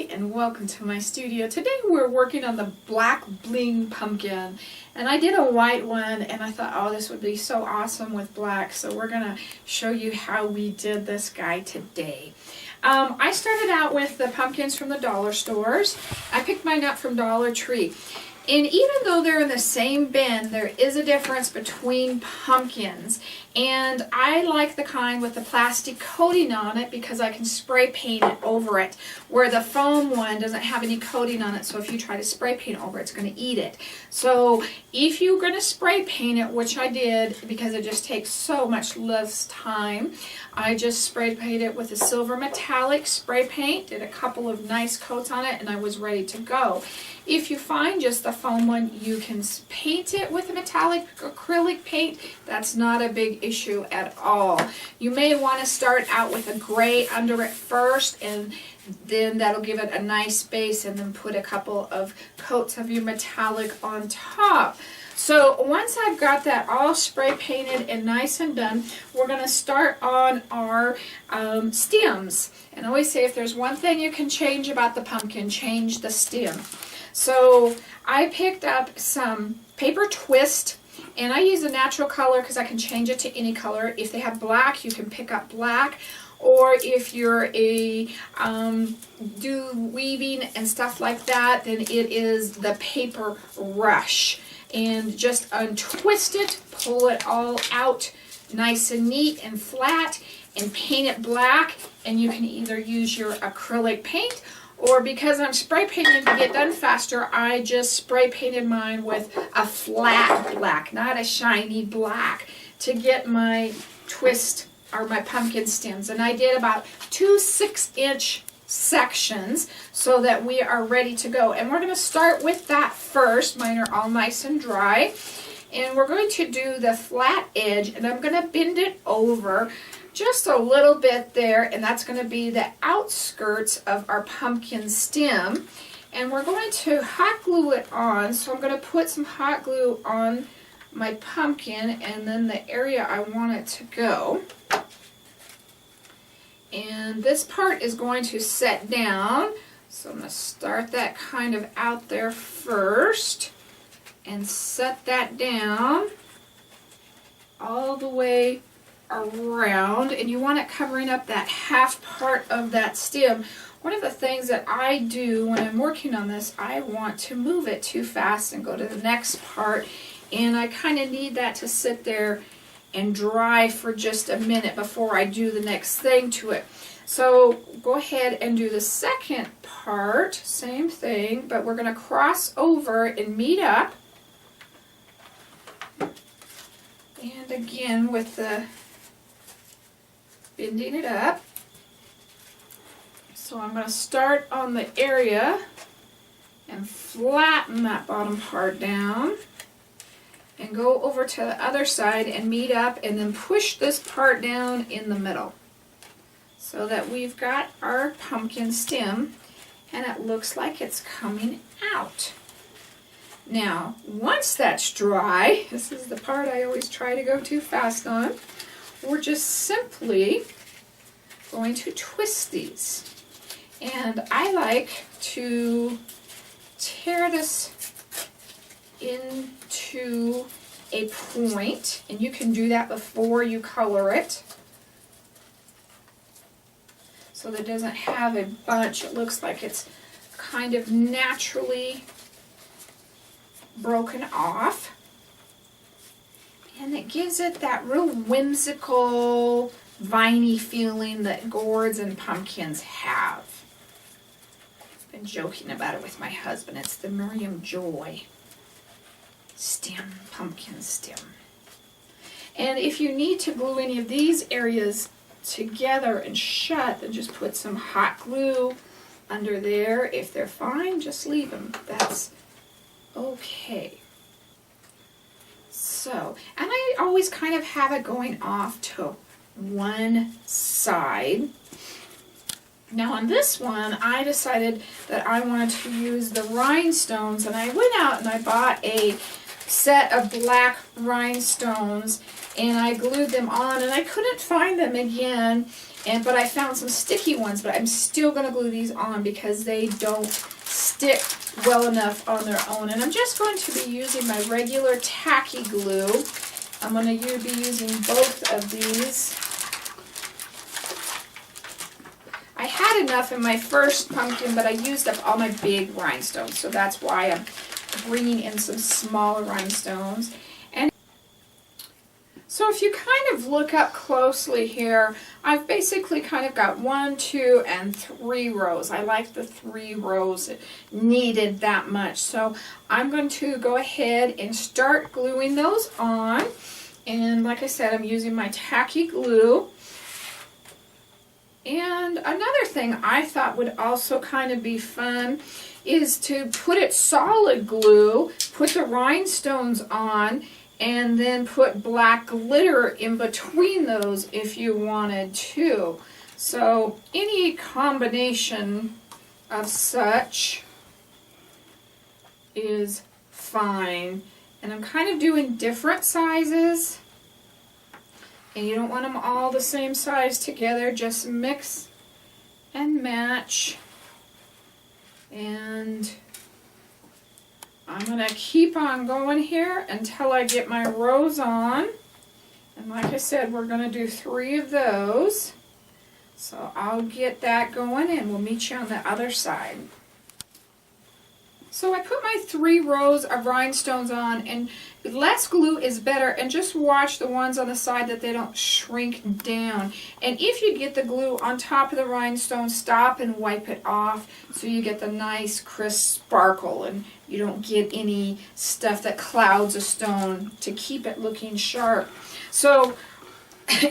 and welcome to my studio. Today we're working on the black bling pumpkin, and I did a white one and I thought, oh, this would be so awesome with black, so we're gonna show you how we did this guy today. I started out with the pumpkins from the dollar stores. I picked mine up from Dollar Tree. And even though they're in the same bin, there is a difference between pumpkins. And I like the kind with the plastic coating on it because I can spray paint it over it, where the foam one doesn't have any coating on it, so if you try to spray paint over it, it's going to eat it. So if you're going to spray paint it, which I did because it just takes so much less time, I just spray painted it with a silver metallic spray paint, did a couple of nice coats on it, and I was ready to go. If you find just the foam one, you can paint it with a metallic acrylic paint. That's not a big issue at all. You may want to start out with a gray under it first, and then that'll give it a nice base, and then put a couple of coats of your metallic on top. So once I've got that all spray painted and nice and done, we're going to start on our stems. And I always say, if there's one thing you can change about the pumpkin, change the stem. So I picked up some paper twist, and I use a natural color because I can change it to any color. If they have black, you can pick up black, or if you're a do weaving and stuff like that, then it is the paper rush. And just untwist it, pull it all out nice and neat and flat, and paint it black. And you can either use your acrylic paint, or because I'm spray painting to get done faster, I just spray painted mine with a flat black, not a shiny black, to get my twist or my pumpkin stems. And I did about 2 6-inch sections so that we are ready to go. And we're going to start with that first. Mine are all nice and dry. And we're going to do the flat edge, and I'm going to bend it over just a little bit there, and that's going to be the outskirts of our pumpkin stem. And we're going to hot glue it on, so I'm going to put some hot glue on my pumpkin and then the area I want it to go. And this part is going to set down, so I'm going to start that kind of out there first and set that down all the way around, and you want it covering up that half part of that stem. One of the things that I do when I'm working on this, I want to move it too fast and go to the next part, and I kind of need that to sit there and dry for just a minute before I do the next thing to it. So go ahead and do the second part, same thing, but we're going to cross over and meet up. And again with the bending it up. So I'm going to start on the area and flatten that bottom part down, and go over to the other side and meet up, and then push this part down in the middle so that we've got our pumpkin stem, and it looks like it's coming out. Now, once that's dry, this is the part I always try to go too fast on, we're just simply going to twist these. And I like to tear this into a point, and you can do that before you color it, so that it doesn't have a bunch. It looks like it's kind of naturally broken off, and it gives it that real whimsical, viney feeling that gourds and pumpkins have. I've been joking about it with my husband. It's the Miriam Joy stem, pumpkin stem. And if you need to glue any of these areas together and shut, then just put some hot glue under there. If they're fine, just leave them. That's okay. So, and I always kind of have it going off to one side. Now on this one, I decided that I wanted to use the rhinestones, and I went out and I bought a set of black rhinestones, and I glued them on, and I couldn't find them again, but I found some sticky ones, but I'm still going to glue these on because they don't stick well enough on their own. And I'm just going to be using my regular tacky glue. I'm going to be using both of these. I had enough in my first pumpkin, but I used up all my big rhinestones, so that's why I'm bringing in some smaller rhinestones. And so if you kind of look up closely here, I've basically kind of got 1, 2, and 3 rows. I like the 3 rows. It needed that much. So I'm going to go ahead and start gluing those on. And like I said, I'm using my tacky glue. And another thing I thought would also kind of be fun is to put it solid glue, put the rhinestones on, and then put black glitter in between those if you wanted to. So any combination of such is fine. And I'm kind of doing different sizes. And you don't want them all the same size together, just mix and match. And I'm going to keep on going here until I get my rows on. And like I said, we're going to do 3 of those. So I'll get that going and we'll meet you on the other side. So I put my 3 rows of rhinestones on, and less glue is better, and just watch the ones on the side that they don't shrink down. And if you get the glue on top of the rhinestone, stop and wipe it off so you get the nice crisp sparkle and you don't get any stuff that clouds a stone to keep it looking sharp. So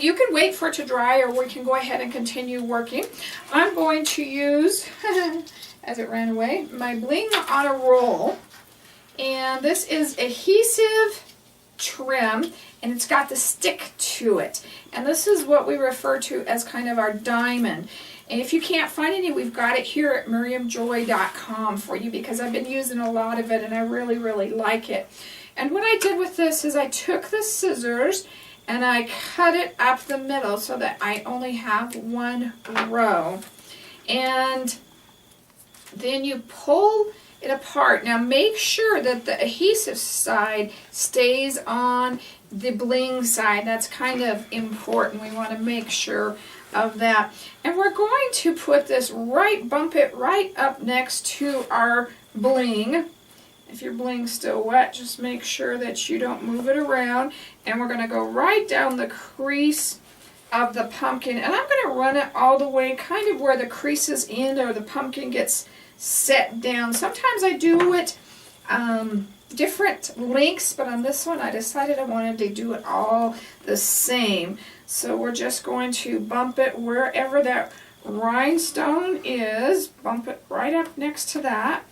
you can wait for it to dry, or we can go ahead and continue working. I'm going to use as it ran away, my Bling on a roll. And this is Adhesive Trim, and it's got the stick to it. And this is what we refer to as kind of our diamond. And if you can't find any, we've got it here at miriamjoy.com for you, because I've been using a lot of it and I really, really like it. And what I did with this is I took the scissors and I cut it up the middle so that I only have 1 row. And then you pull it apart. Now make sure that the adhesive side stays on the Bling side. That's kind of important. We want to make sure of that. And we're going to put this bump it right up next to our Bling. If your Bling's still wet, just make sure that you don't move it around. And we're going to go right down the crease of the pumpkin. And I'm going to run it all the way kind of where the creases end or the pumpkin gets set down. Sometimes I do it different lengths, but on this one I decided I wanted to do it all the same. So we're just going to bump it wherever that rhinestone is, bump it right up next to that,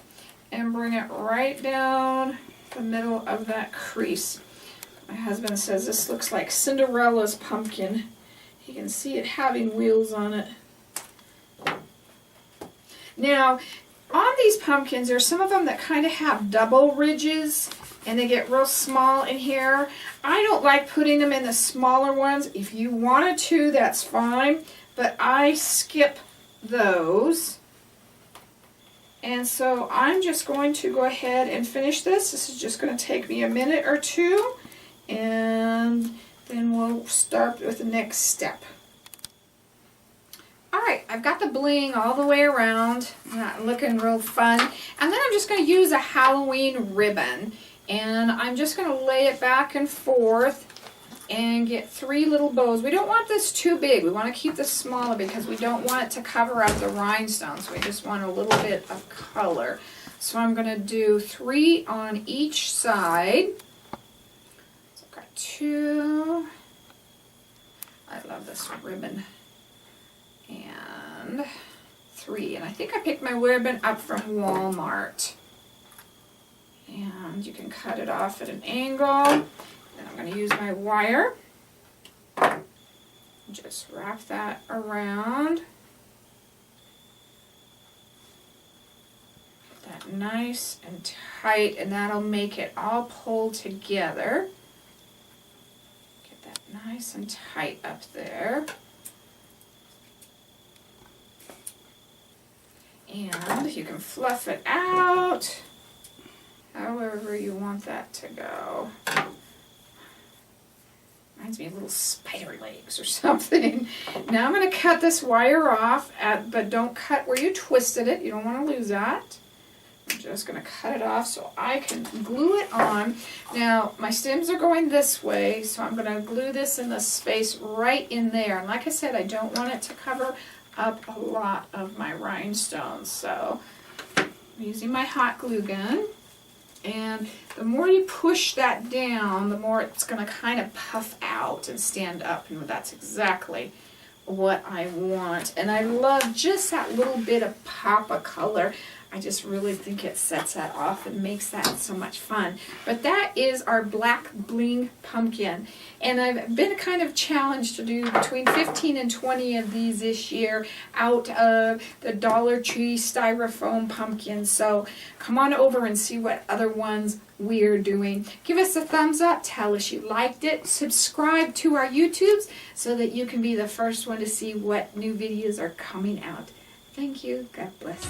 and bring it right down the middle of that crease. My husband says this looks like Cinderella's pumpkin. You can see it having wheels on it. Now, on these pumpkins, there's some of them that kind of have double ridges, and they get real small in here. I don't like putting them in the smaller ones. If you wanted to, that's fine, but I skip those. And so I'm just going to go ahead and finish this. This is just going to take me a minute or 2, and then we'll start with the next step. Alright, I've got the Bling all the way around, looking real fun. And then I'm just going to use a Halloween ribbon. And I'm just going to lay it back and forth and get 3 little bows. We don't want this too big. We want to keep this smaller because we don't want it to cover up the rhinestones. We just want a little bit of color. So I'm going to do 3 on each side. So I've got 2. I love this ribbon. And 3, and I think I picked my ribbon up from Walmart. And you can cut it off at an angle. Then I'm going to use my wire. Just wrap that around. Get that that nice and tight, and that'll make it all pull together. Get that nice and tight up there. And you can fluff it out however you want that to go. Reminds me of little spider legs or something. Now I'm going to cut this wire off, but don't cut where you twisted it. You don't want to lose that. I'm just going to cut it off so I can glue it on. Now my stems are going this way, so I'm going to glue this in the space right in there. And like I said, I don't want it to cover up a lot of my rhinestones. So I'm using my hot glue gun. And the more you push that down, the more it's going to kind of puff out and stand up. And that's exactly what I want. And I love just that little bit of pop of color. I just really think it sets that off and makes that so much fun. But that is our black bling pumpkin. And I've been kind of challenged to do between 15 and 20 of these this year out of the Dollar Tree styrofoam pumpkins. So come on over and see what other ones we're doing. Give us a thumbs up. Tell us you liked it. Subscribe to our YouTubes so that you can be the first one to see what new videos are coming out. Thank you. God bless.